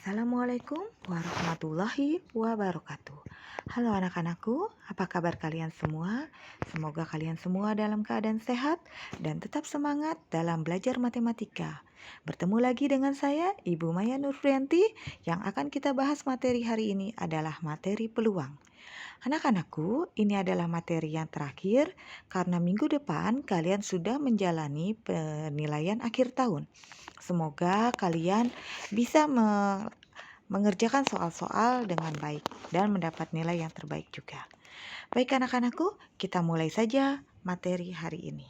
Assalamualaikum warahmatullahi wabarakatuh. Halo anak-anakku, apa kabar kalian semua? Semoga kalian semua dalam keadaan sehat dan tetap semangat dalam belajar matematika. Bertemu lagi dengan saya, Ibu Maya Nurfrianti, yang akan kita bahas materi hari ini adalah materi peluang. Anak-anakku, ini adalah materi yang terakhir karena minggu depan kalian sudah menjalani penilaian akhir tahun. Semoga kalian bisa mengerjakan soal-soal dengan baik dan mendapat nilai yang terbaik juga. Baik anak-anakku, kita mulai saja materi hari ini.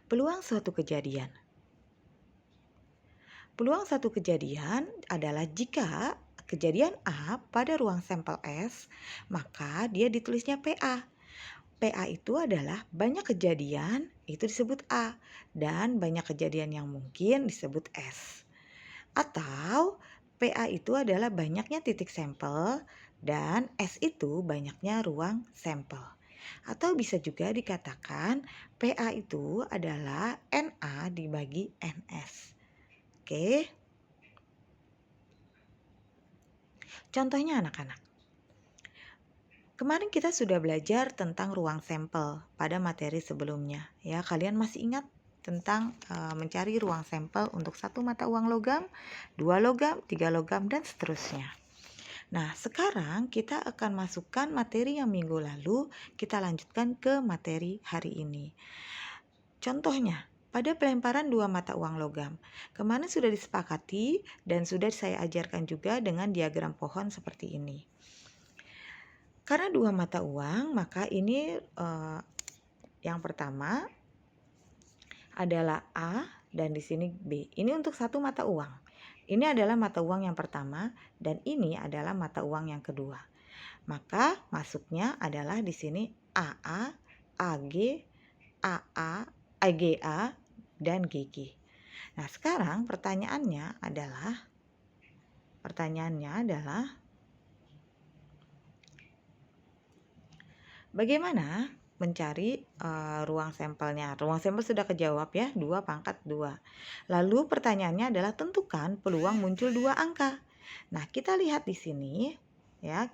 Peluang suatu kejadian. Peluang satu kejadian adalah jika kejadian A pada ruang sampel S, maka dia ditulisnya PA. PA itu adalah banyak kejadian, itu disebut A, dan banyak kejadian yang mungkin disebut S. Atau PA itu adalah banyaknya titik sampel dan S itu banyaknya ruang sampel. Atau bisa juga dikatakan PA itu adalah NA dibagi NS. Oke. Contohnya anak-anak. Kemarin kita sudah belajar tentang ruang sampel pada materi sebelumnya. Ya, kalian masih ingat tentang mencari ruang sampel untuk satu mata uang logam, 2 logam, 3 logam, dan seterusnya. Nah, sekarang kita akan masukkan materi yang minggu lalu, kita lanjutkan ke materi hari ini. Contohnya, pada pelemparan 2 mata uang logam, kemarin sudah disepakati dan sudah saya ajarkan juga dengan diagram pohon seperti ini. Karena 2 mata uang, maka ini yang pertama adalah A dan di sini B. Ini untuk satu mata uang. Ini adalah mata uang yang pertama dan ini adalah mata uang yang kedua. Maka masuknya adalah di sini AA, AG, AA, AGA, dan GG. Nah, sekarang pertanyaannya adalah bagaimana mencari ruang sampelnya. Ruang sampel sudah kejawab ya, 2 pangkat 2. Lalu pertanyaannya adalah tentukan peluang muncul 2 angka. Nah, kita lihat di sini ya,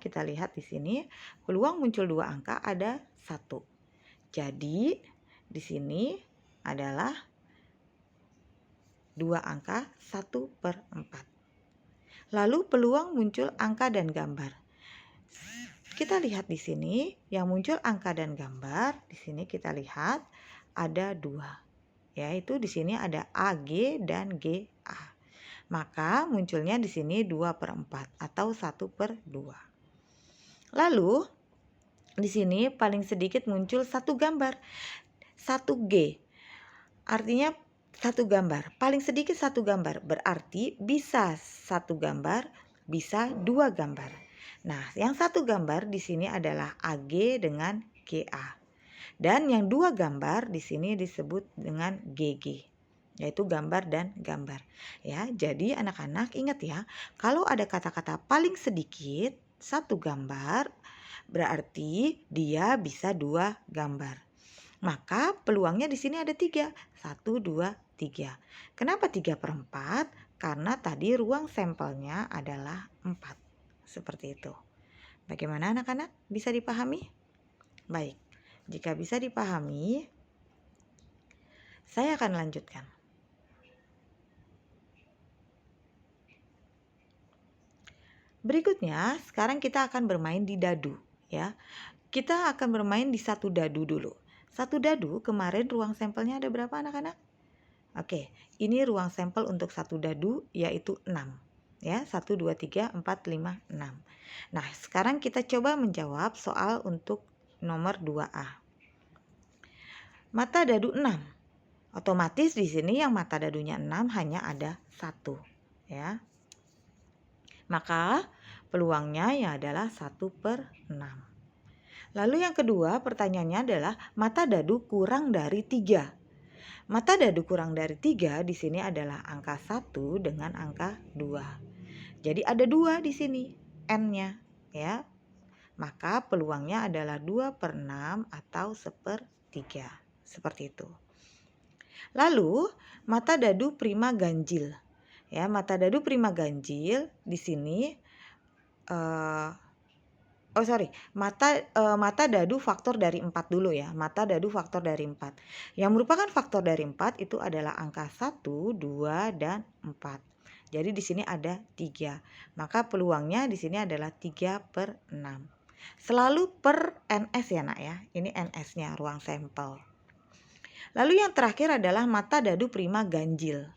peluang muncul 2 angka ada 1. Jadi, di sini adalah 2 angka 1/4. Lalu peluang muncul angka dan gambar. Kita lihat di sini yang muncul angka dan gambar. Di sini kita lihat ada 2. Yaitu di sini ada AG dan GA. Maka munculnya di sini 2/4 atau 1/2. Lalu di sini paling sedikit muncul satu gambar, 1G. Artinya satu gambar, paling sedikit satu gambar, berarti bisa satu gambar, bisa 2 gambar. Nah, yang satu gambar di sini adalah AG dengan GA. Dan yang 2 gambar di sini disebut dengan GG, yaitu gambar dan gambar. Ya, jadi anak-anak ingat ya, kalau ada kata-kata paling sedikit satu gambar, berarti dia bisa 2 gambar. Maka peluangnya di sini ada 3. 1, 2, 3. Kenapa 3/4? Karena tadi ruang sampelnya adalah 4. Seperti itu. Bagaimana anak-anak? Bisa dipahami? Baik. Jika bisa dipahami, saya akan lanjutkan. Berikutnya, sekarang kita akan bermain di dadu ya. Kita akan bermain di satu dadu dulu. Satu dadu kemarin ruang sampelnya ada berapa anak-anak? Oke, ini ruang sampel untuk satu dadu yaitu 6. Ya, 1, 2, 3, 4, 5, 6. Nah, sekarang kita coba menjawab soal untuk nomor 2A. Mata dadu 6. Otomatis di sini yang mata dadunya 6 hanya ada 1. Ya. Maka peluangnya ya adalah 1/6. Lalu yang kedua pertanyaannya adalah mata dadu kurang dari 3. Mata dadu kurang dari 3 di sini adalah angka 1 dengan angka 2. Jadi ada 2 di sini N-nya ya. Maka peluangnya adalah 2/6 atau 1/3. Seperti itu. Lalu mata dadu prima ganjil. Ya, mata dadu prima ganjil di sini mata dadu faktor dari 4 dulu ya. Mata dadu faktor dari 4. Yang merupakan faktor dari 4 itu adalah angka 1, 2, dan 4. Jadi di sini ada 3. Maka peluangnya di sini adalah 3/6. Selalu per NS ya nak ya. Ini NS-nya, ruang sampel. Lalu yang terakhir adalah mata dadu prima ganjil.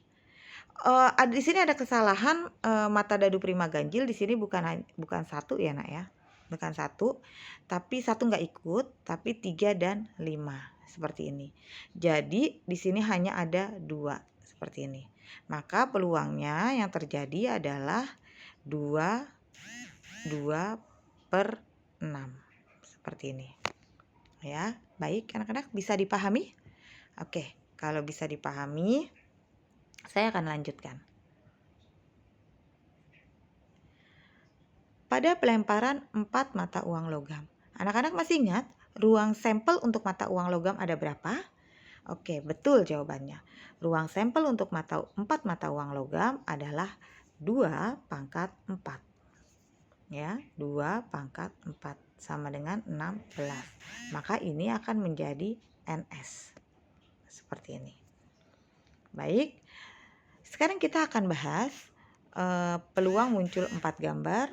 Di sini ada kesalahan, mata dadu prima ganjil di sini bukan 1 ya nak ya. Bukan 1, tapi 1 nggak ikut, tapi 3 dan 5 seperti ini. Jadi di sini hanya ada 2 seperti ini. Maka peluangnya yang terjadi adalah 2/6 seperti ini. Ya, baik anak-anak, bisa dipahami? Oke, kalau bisa dipahami, saya akan lanjutkan. Pada pelemparan 4 mata uang logam. Anak-anak masih ingat ruang sampel untuk mata uang logam ada berapa? Oke, betul jawabannya. Ruang sampel untuk 4 mata uang logam adalah 2/4. Ya, 2/4 sama dengan 16. Maka ini akan menjadi NS. Seperti ini. Baik. Sekarang kita akan bahas peluang muncul 4 gambar.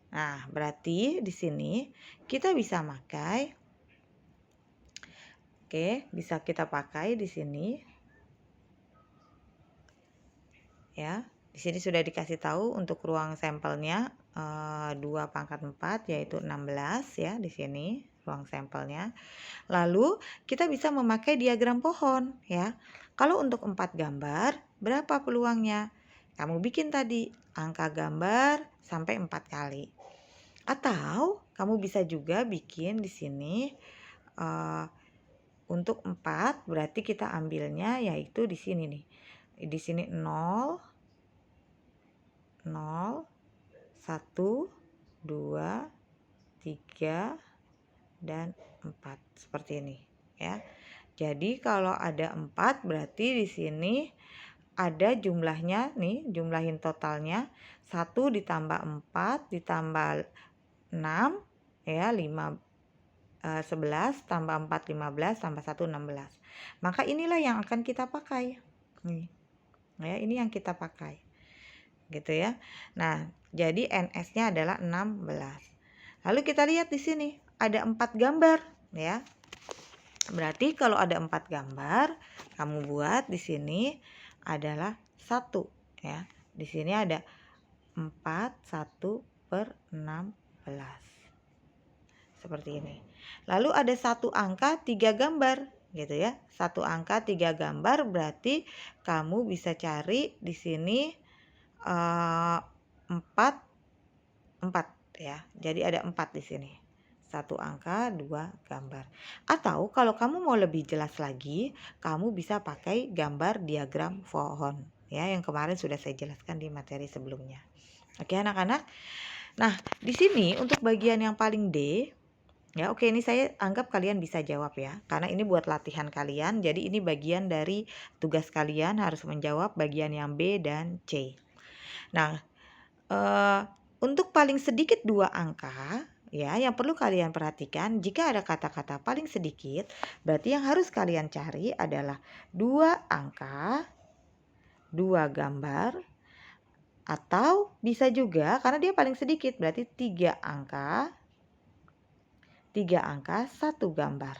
Nah, berarti di sini kita bisa pakai, bisa kita pakai di sini. Ya, di sini sudah dikasih tahu untuk ruang sampelnya 2/4 yaitu 16 ya di sini ruang sampelnya. Lalu kita bisa memakai diagram pohon ya. Kalau untuk 4 gambar, berapa peluangnya? Kamu bikin tadi angka gambar sampai 4 kali. Atau kamu bisa juga bikin di sini untuk 4 berarti kita ambilnya yaitu di sini nih. Di sini 0, 0, 1, 2, 3, dan 4 seperti ini ya. Jadi kalau ada 4 berarti di sini ada jumlahnya nih, jumlahin totalnya 1 ditambah 4 ditambah 6 ya, 11 tambah 4 15 tambah 1 16. Maka inilah yang akan kita pakai. Nih. Ya, ini yang kita pakai. Gitu ya. Nah, jadi NS-nya adalah 16. Lalu kita lihat di sini ada 4 gambar ya. Berarti kalau ada 4 gambar, kamu buat di sini adalah 1 ya. Di sini ada 4 1/16. Seperti ini. Lalu ada 1 angka 3 gambar gitu ya. 1 angka 3 gambar berarti kamu bisa cari di sini 4 ya. Jadi ada 4 di sini. 1 angka 2 gambar. Atau kalau kamu mau lebih jelas lagi, kamu bisa pakai gambar diagram pohon ya yang kemarin sudah saya jelaskan di materi sebelumnya. Oke anak-anak. Nah, di sini untuk bagian yang paling D ya, oke, ini saya anggap kalian bisa jawab ya. Karena ini buat latihan kalian. Jadi ini bagian dari tugas kalian harus menjawab bagian yang B dan C. Nah, untuk paling sedikit 2 angka ya, yang perlu kalian perhatikan jika ada kata-kata paling sedikit, berarti yang harus kalian cari adalah 2 angka, 2 gambar, atau bisa juga karena dia paling sedikit berarti 3 angka, 1 gambar.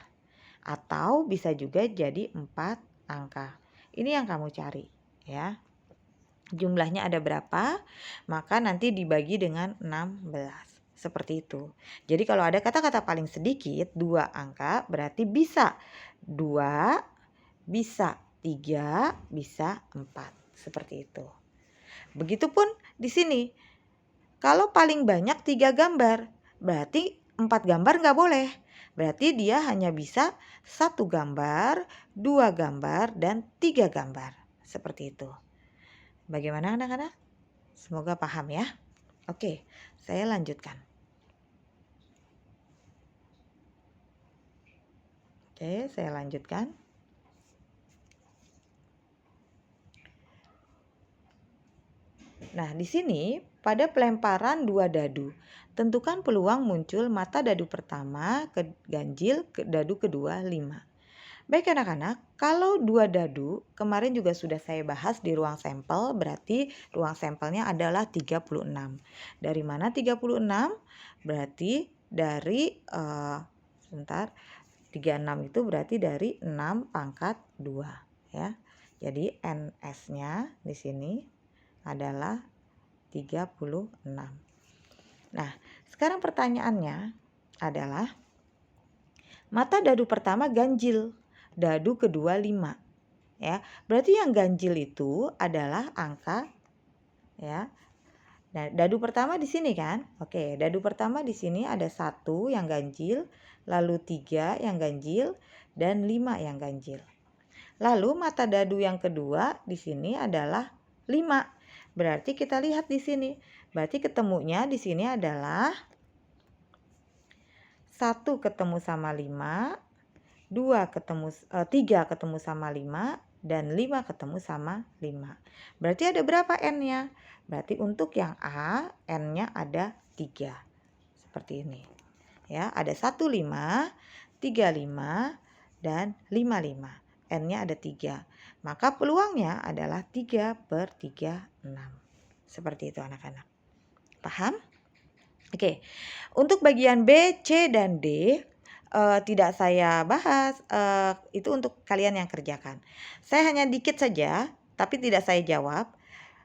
Atau bisa juga jadi 4 angka. Ini yang kamu cari ya. Jumlahnya ada berapa, maka nanti dibagi dengan 16. Seperti itu. Jadi kalau ada kata-kata paling sedikit 2 angka berarti bisa 2, bisa 3, bisa 4. Seperti itu. Begitupun di sini. Kalau paling banyak 3 gambar berarti 4 gambar nggak boleh. Berarti dia hanya bisa 1 gambar, 2 gambar, dan 3 gambar. Seperti itu. Bagaimana anak-anak? Semoga paham ya. Oke, saya lanjutkan. Oke, saya lanjutkan. Nah, di sini pada pelemparan 2 dadu, tentukan peluang muncul mata dadu pertama ke ganjil, ke dadu kedua 5. Baik anak-anak, kalau 2 dadu kemarin juga sudah saya bahas di ruang sampel, berarti ruang sampelnya adalah 36. Dari mana 36? Berarti dari sebentar, 36 itu berarti dari 6 pangkat 2 ya. Jadi NS-nya di sini adalah 36. Nah, sekarang pertanyaannya adalah mata dadu pertama ganjil, dadu kedua 5. Ya, berarti yang ganjil itu adalah angka ya. Nah, dadu pertama di sini kan? Oke, dadu pertama di sini ada 1 yang ganjil, lalu 3 yang ganjil, dan 5 yang ganjil. Lalu mata dadu yang kedua di sini adalah 5. Berarti kita lihat di sini. Berarti ketemunya di sini adalah 1 ketemu sama 5, 3 ketemu sama 5, dan 5 ketemu sama 5. Berarti ada berapa N-nya? Berarti untuk yang A, N-nya ada 3. Seperti ini. Ya, ada 1, 5, 3, 5, dan 5, 5. N-nya ada 3. Maka peluangnya adalah 3/3, 6. Seperti itu anak-anak. Paham? Oke. Untuk bagian B, C, dan D tidak saya bahas, itu untuk kalian yang kerjakan. Saya hanya dikit saja, tapi tidak saya jawab.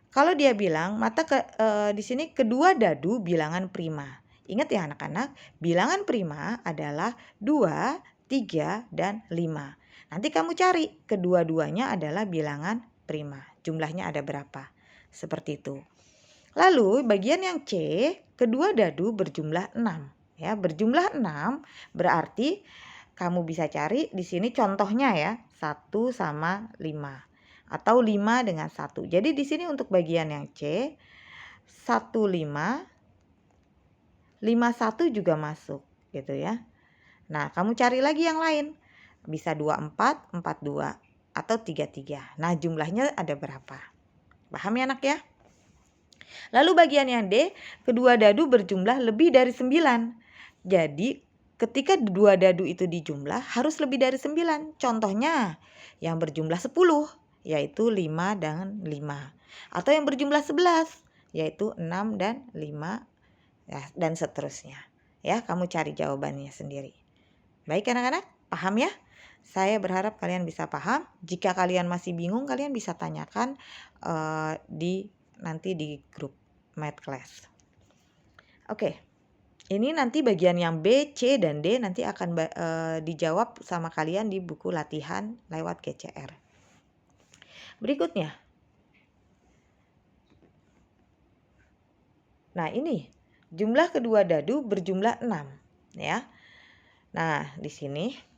Kalau dia bilang di sini kedua dadu bilangan prima. Ingat ya anak-anak, bilangan prima adalah 2, 3, dan 5. Nanti kamu cari kedua-duanya adalah bilangan prima. Jumlahnya ada berapa? Seperti itu. Lalu bagian yang C, kedua dadu berjumlah 6. Ya, berjumlah 6 berarti kamu bisa cari di sini contohnya ya, 1 sama 5 atau 5 dengan 1. Jadi di sini untuk bagian yang C, 1, 5, 5, 1 juga masuk gitu ya. Nah, kamu cari lagi yang lain. Bisa 2, 4, 4, 2 atau 3, 3. Nah, jumlahnya ada berapa? Paham ya anak ya? Lalu bagian yang D, kedua dadu berjumlah lebih dari 9. Jadi ketika dua dadu itu dijumlah harus lebih dari 9. Contohnya yang berjumlah 10 yaitu 5 dan 5. Atau yang berjumlah 11 yaitu 6 dan 5 ya, dan seterusnya. Ya, kamu cari jawabannya sendiri. Baik anak-anak, paham ya? Saya berharap kalian bisa paham. Jika kalian masih bingung, kalian bisa tanyakan nanti di grup Math Class. Oke, ini nanti bagian yang B, C, dan D nanti akan dijawab sama kalian di buku latihan lewat GCR. Berikutnya. Nah, ini jumlah kedua dadu berjumlah 6 ya. Nah, di sini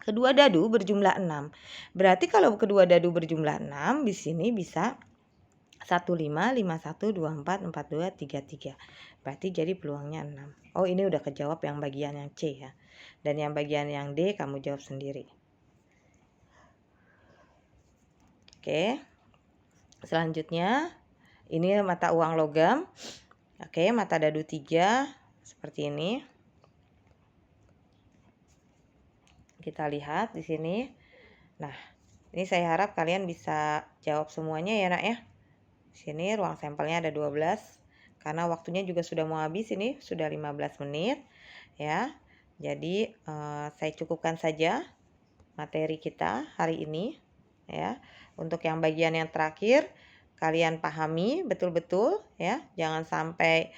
kedua dadu berjumlah 6. Berarti kalau kedua dadu berjumlah 6, di sini bisa 1, 5, 5, 1, 2, 4, 4, 2, 3, 3. Berarti jadi peluangnya 6. Oh, ini udah kejawab yang bagian yang C ya. Dan yang bagian yang D kamu jawab sendiri. Oke. Selanjutnya, ini mata uang logam. Oke, mata dadu 3 seperti ini. Kita lihat di sini. Nah, ini saya harap kalian bisa jawab semuanya ya, Nak ya. Di sini ruang sampelnya ada 12. Karena waktunya juga sudah mau habis, ini sudah 15 menit ya. Jadi, saya cukupkan saja materi kita hari ini ya. Untuk yang bagian yang terakhir, kalian pahami betul-betul ya. Jangan sampai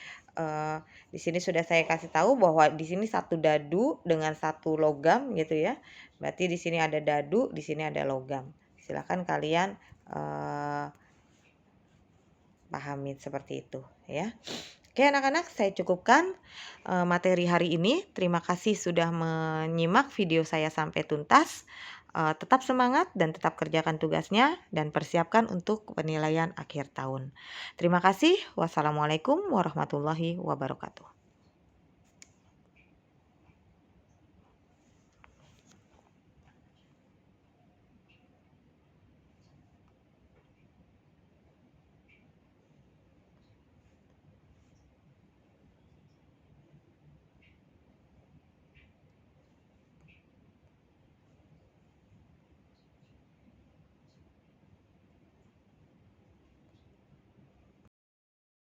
di sini sudah saya kasih tahu bahwa di sini satu dadu dengan satu logam gitu ya. Berarti di sini ada dadu, di sini ada logam. Silakan kalian pahami seperti itu ya. Oke anak-anak, saya cukupkan materi hari ini. Terima kasih sudah menyimak video saya sampai tuntas. Tetap semangat dan tetap kerjakan tugasnya dan persiapkan untuk penilaian akhir tahun. Terima kasih. Wassalamualaikum warahmatullahi wabarakatuh.